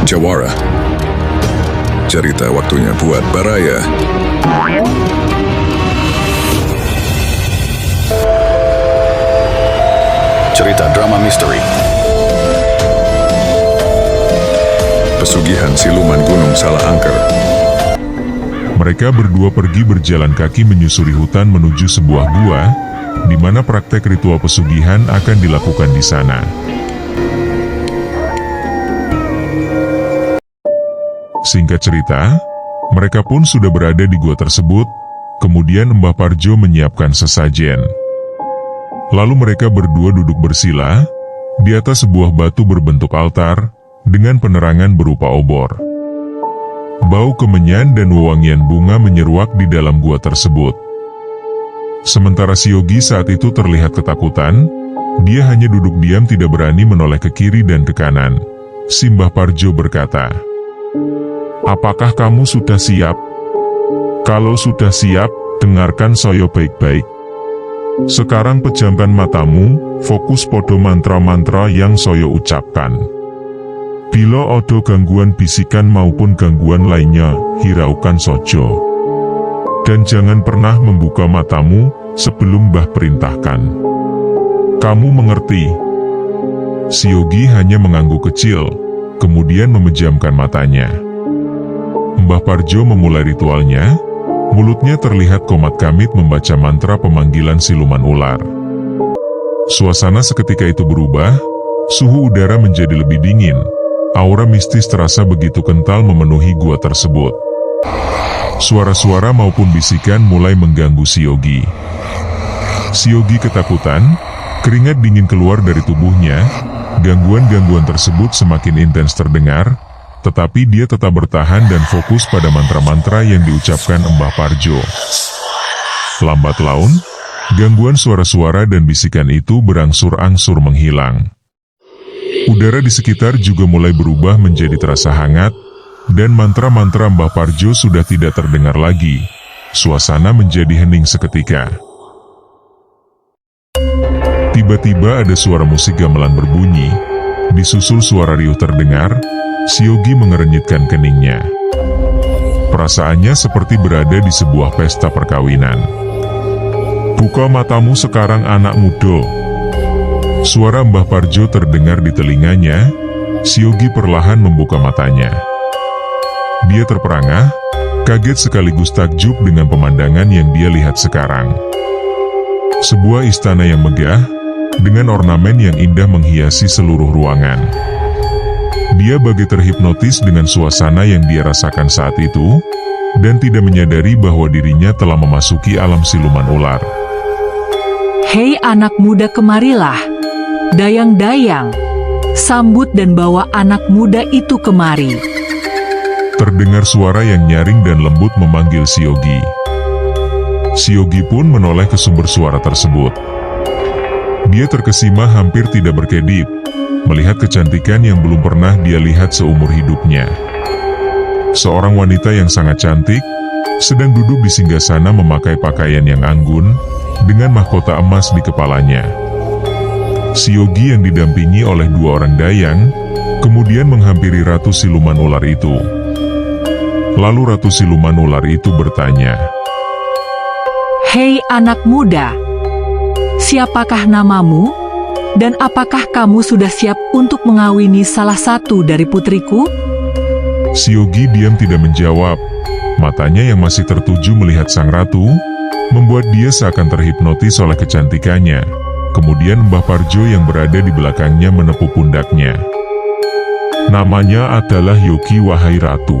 Jawara. Cerita waktunya buat Baraya. Cerita drama misteri. Pesugihan siluman Gunung Salahangker. Mereka berdua pergi berjalan kaki menyusuri hutan menuju sebuah gua, di mana praktek ritual pesugihan akan dilakukan di sana. Singkat cerita, mereka pun sudah berada di gua tersebut, kemudian Mbah Parjo menyiapkan sesajen. Lalu mereka berdua duduk bersila, di atas sebuah batu berbentuk altar, dengan penerangan berupa obor. Bau kemenyan dan wewangian bunga menyeruak di dalam gua tersebut. Sementara si Yogi saat itu terlihat ketakutan, dia hanya duduk diam tidak berani menoleh ke kiri dan ke kanan. Si Mbah Parjo berkata, "Apakah kamu sudah siap? Kalau sudah siap, dengarkan saya baik-baik. Sekarang pejamkan matamu, fokus pada mantra-mantra yang saya ucapkan. Bila ada gangguan bisikan maupun gangguan lainnya, hiraukan saja. Dan jangan pernah membuka matamu sebelum Mbah perintahkan. Kamu mengerti?" Si Yogi hanya mengangguk kecil, kemudian memejamkan matanya. Mbah Parjo memulai ritualnya, mulutnya terlihat komat kamit membaca mantra pemanggilan siluman ular. Suasana seketika itu berubah, suhu udara menjadi lebih dingin, aura mistis terasa begitu kental memenuhi gua tersebut. Suara-suara maupun bisikan mulai mengganggu si Yogi. Si Yogi ketakutan, keringat dingin keluar dari tubuhnya, gangguan-gangguan tersebut semakin intens terdengar, tetapi dia tetap bertahan dan fokus pada mantra-mantra yang diucapkan Mbah Parjo. Lambat laun, gangguan suara-suara dan bisikan itu berangsur-angsur menghilang. Udara di sekitar juga mulai berubah menjadi terasa hangat, dan mantra-mantra Mbah Parjo sudah tidak terdengar lagi. Suasana menjadi hening seketika. Tiba-tiba ada suara musik gamelan berbunyi, disusul suara riuh terdengar. Si Yogi mengerenyitkan keningnya. Perasaannya seperti berada di sebuah pesta perkawinan. "Buka matamu sekarang anak muda." Suara Mbah Parjo terdengar di telinganya. Si Yogi perlahan membuka matanya. Dia terperangah, kaget sekaligus takjub dengan pemandangan yang dia lihat sekarang. Sebuah istana yang megah, dengan ornamen yang indah menghiasi seluruh ruangan. Dia bagai terhipnotis dengan suasana yang dia rasakan saat itu, dan tidak menyadari bahwa dirinya telah memasuki alam siluman ular. "Hei anak muda, kemarilah. Dayang-dayang, sambut dan bawa anak muda itu kemari." Terdengar suara yang nyaring dan lembut memanggil si Yogi. Si Yogi pun menoleh ke sumber suara tersebut. Dia terkesima hampir tidak berkedip, melihat kecantikan yang belum pernah dia lihat seumur hidupnya. Seorang wanita yang sangat cantik, sedang duduk di singgasana memakai pakaian yang anggun, dengan mahkota emas di kepalanya. Si Yogi yang didampingi oleh dua orang dayang, kemudian menghampiri Ratu Siluman Ular itu. Lalu Ratu Siluman Ular itu bertanya, "Hei anak muda, siapakah namamu? Dan apakah kamu sudah siap untuk mengawini salah satu dari putriku?" Si Yogi diam tidak menjawab. Matanya yang masih tertuju melihat sang ratu, membuat dia seakan terhipnotis oleh kecantikannya. Kemudian Mbah Parjo yang berada di belakangnya menepuk pundaknya. "Namanya adalah Yogi, wahai ratu."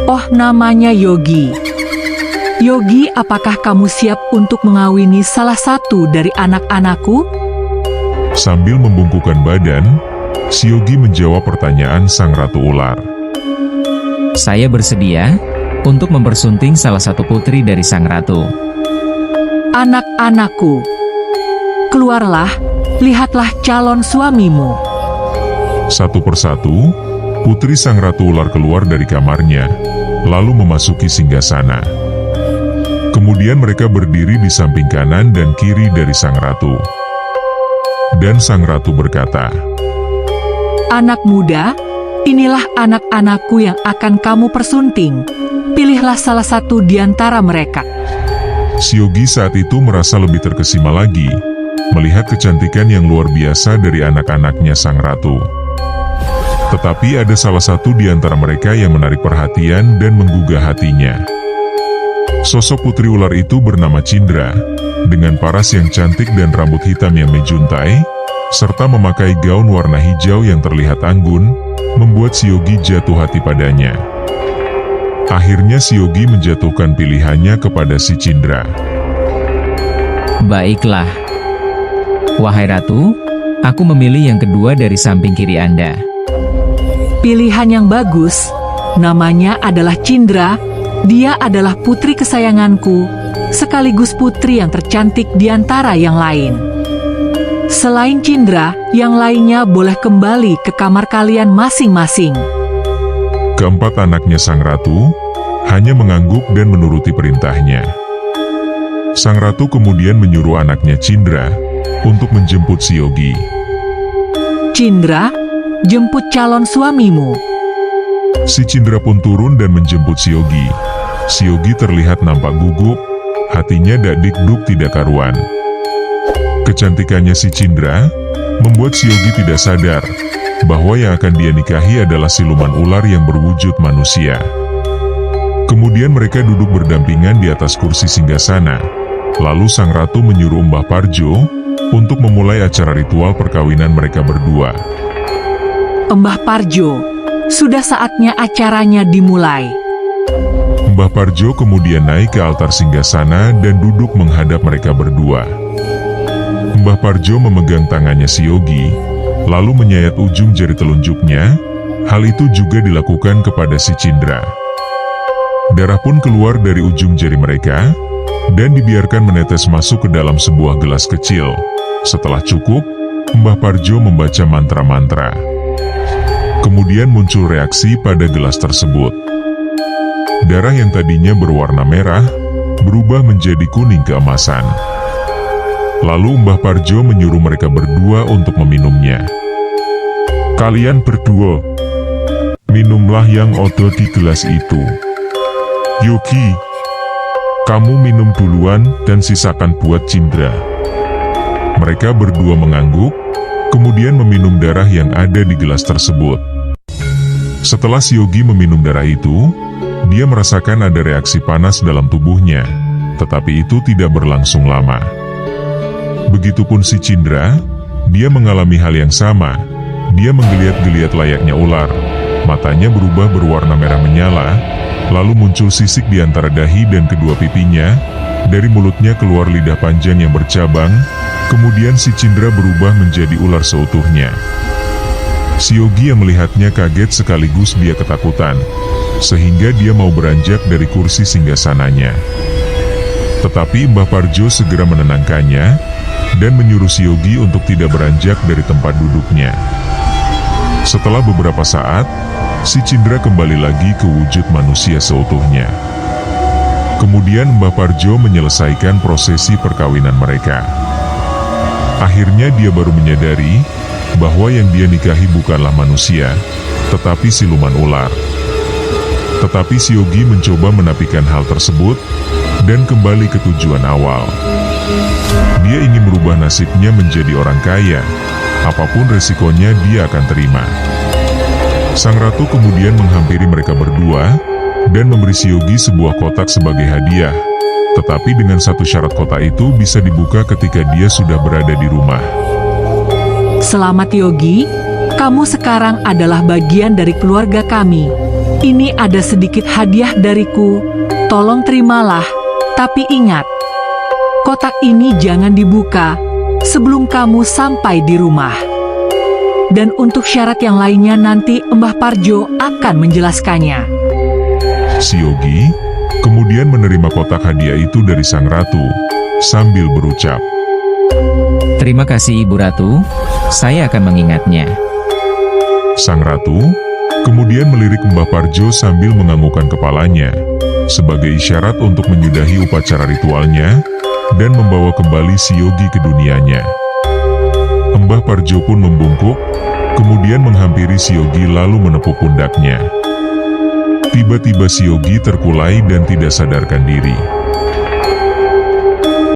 "Oh, namanya Yogi. Yogi, apakah kamu siap untuk mengawini salah satu dari anak-anakku?" Sambil membungkukkan badan, si Yogi menjawab pertanyaan sang ratu ular. "Saya bersedia untuk mempersunting salah satu putri dari sang ratu." "Anak-anakku, keluarlah, lihatlah calon suamimu." Satu persatu, putri sang ratu ular keluar dari kamarnya, lalu memasuki singgasana. Kemudian mereka berdiri di samping kanan dan kiri dari sang ratu. Dan sang ratu berkata, "Anak muda, Inilah anak-anakku yang akan kamu persunting. Pilihlah salah satu di antara mereka. Siogi saat itu merasa lebih terkesima lagi, melihat kecantikan yang luar biasa dari anak-anaknya sang ratu. Tetapi ada salah satu di antara mereka yang menarik perhatian dan menggugah hatinya. Sosok putri ular itu bernama Cindra, dengan paras yang cantik dan rambut hitam yang menjuntai, serta memakai gaun warna hijau yang terlihat anggun, membuat Siogi jatuh hati padanya. Akhirnya Siogi menjatuhkan pilihannya kepada si Cindra. Baiklah. Wahai ratu, aku memilih yang kedua dari samping kiri Anda. Pilihan yang bagus. Namanya adalah Cindra. Dia adalah putri kesayanganku, sekaligus putri yang tercantik di antara yang lain. Selain Cindra, yang lainnya boleh kembali ke kamar kalian masing-masing. Keempat anaknya sang ratu hanya mengangguk dan menuruti perintahnya. Sang ratu kemudian menyuruh anaknya Cindra untuk menjemput Siogi. Cindra, jemput calon suamimu. Si Cindra pun turun dan menjemput Siogi. Siogi terlihat nampak gugup, hatinya dak-dikduk tidak karuan. Kecantikannya si Cindra membuat Siogi tidak sadar bahwa yang akan dia nikahi adalah siluman ular yang berwujud manusia. Kemudian mereka duduk berdampingan di atas kursi singgasana. Lalu sang ratu menyuruh Mbah Parjo untuk memulai acara ritual perkawinan mereka berdua. Mbah Parjo, sudah saatnya acaranya dimulai. Mbah Parjo kemudian naik ke altar singgasana dan duduk menghadap mereka berdua. Mbah Parjo memegang tangannya Siogi, lalu menyayat ujung jari telunjuknya. Hal itu juga dilakukan kepada si Cindra. Darah pun keluar dari ujung jari mereka, dan dibiarkan menetes masuk ke dalam sebuah gelas kecil. Setelah cukup, Mbah Parjo membaca mantra-mantra. Kemudian muncul reaksi pada gelas tersebut. Darah yang tadinya berwarna merah, berubah menjadi kuning keemasan. Lalu Mbah Parjo menyuruh mereka berdua untuk meminumnya. Kalian berdua, minumlah yang ada di gelas itu. Yogi, kamu minum duluan dan sisakan buat Cindra. Mereka berdua mengangguk, kemudian meminum darah yang ada di gelas tersebut. Setelah Siogi meminum darah itu, dia merasakan ada reaksi panas dalam tubuhnya, tetapi itu tidak berlangsung lama. Begitupun si Cindra, dia mengalami hal yang sama. Dia menggeliat-geliat layaknya ular, matanya berubah berwarna merah menyala, lalu muncul sisik di antara dahi dan kedua pipinya. Dari mulutnya keluar lidah panjang yang bercabang. Kemudian si Cindra berubah menjadi ular seutuhnya. Siogi yang melihatnya kaget sekaligus dia ketakutan, sehingga dia mau beranjak dari kursi singgasananya. Tetapi Mbah Parjo segera menenangkannya dan menyuruh Siogi untuk tidak beranjak dari tempat duduknya. Setelah beberapa saat, si Cindra kembali lagi ke wujud manusia seutuhnya. Kemudian Mbah Parjo menyelesaikan prosesi perkawinan mereka. Akhirnya dia baru menyadari bahwa yang dia nikahi bukanlah manusia, tetapi siluman ular. Tetapi Siogi mencoba menafikan hal tersebut dan kembali ke tujuan awal. Dia ingin merubah nasibnya menjadi orang kaya, apapun resikonya dia akan terima. Sang ratu kemudian menghampiri mereka berdua dan memberi Siogi sebuah kotak sebagai hadiah. Tetapi dengan satu syarat, kotak itu bisa dibuka ketika dia sudah berada di rumah. Selamat Yogi, kamu sekarang adalah bagian dari keluarga kami. Ini ada sedikit hadiah dariku, tolong terimalah. Tapi ingat, kotak ini jangan dibuka sebelum kamu sampai di rumah. Dan untuk syarat yang lainnya nanti Mbah Parjo akan menjelaskannya. Siogi kemudian menerima kotak hadiah itu dari sang ratu, sambil berucap, Terima kasih Ibu Ratu, saya akan mengingatnya. Sang ratu kemudian melirik Mbah Parjo sambil menganggukkan kepalanya, sebagai isyarat untuk menyudahi upacara ritualnya, dan membawa kembali Siogi ke dunianya. Mbah Parjo pun membungkuk, kemudian menghampiri si Yogi lalu menepuk pundaknya. Tiba-tiba si Yogi terkulai dan tidak sadarkan diri.